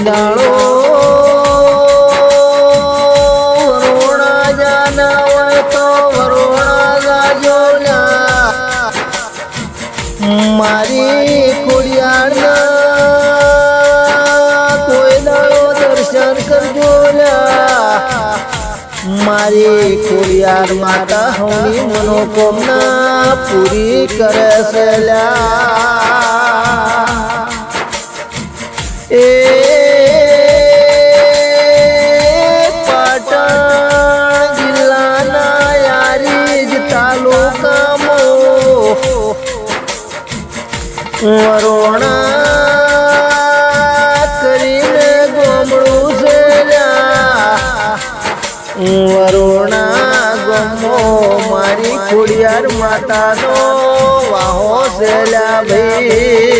દાળો વરોણા જાના હોય તો વરોણા જાજો મારી ખોડિયારના કોઈ દાડો દર્શન કરજો મારી ખોડિયાર માતા હવની મનોકામના પૂરી કરે છે એ પાટણ જિલ્લાના યારીજ તાલુકામાં વરોણા કરીને ગોમડું છે વરોણા ગમો મારી ખોડિયાર માતાનો વાહો છે ભાઈ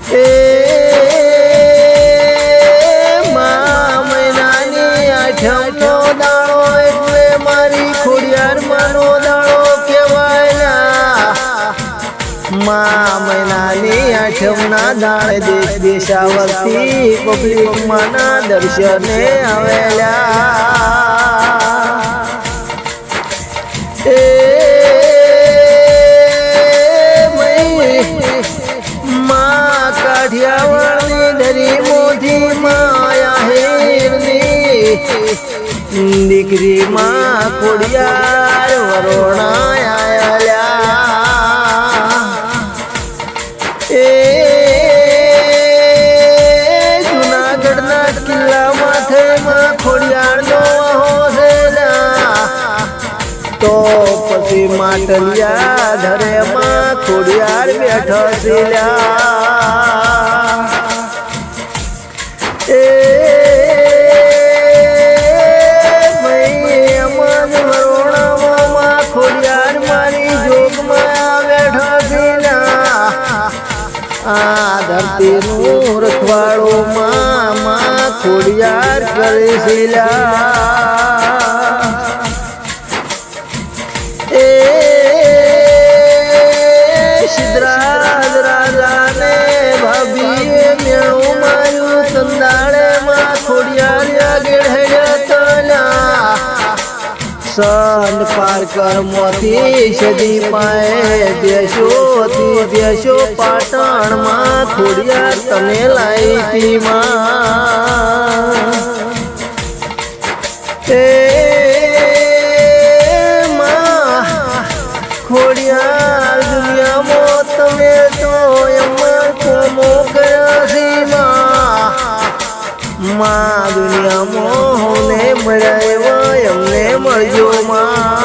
એ મહિનાની આઠમનો દાડો એટલે મારી ખોડિયાર માનો દાડો કહેવાય મહિનાની આઠમના દાડે દેશ દેશાવરથી પબ્લિક માના દર્શને આવેલા એ માં કાઠિયાવાડની દરી મોથી માયા હેરની દીકરી માં ખોડિયાર વરોણા આયા એ જુનાગઢના કિલ્લા માથે માં ખોડિયારનો વાહો છે તો પછી માટલિયા ધરે માં ખોડિયાર બેઠો છે એ ભાઈ અમન વરોણામાં માં ખોડિયાર મારી જોગમાં બેઠો છે આ ધરતીનું રખવાડું માં ખોડિયાર કરે છે એ સિદ્ધરાજ રાજાને ભાભીએ મેળું માર્યું સંદાળે માં ખોડિયાર આગળ હેડ્યા સંત પારકર મોતી સદી પાએ બેસો પાટણ માં ખોડિયાર તમે લાઈ તી માં ખોડિયાર દુનિયામાં તમે તો એમાં કોમો કર્યા છે માં દુનિયામાં હોને મળ્યા એવા એમને મળજો માં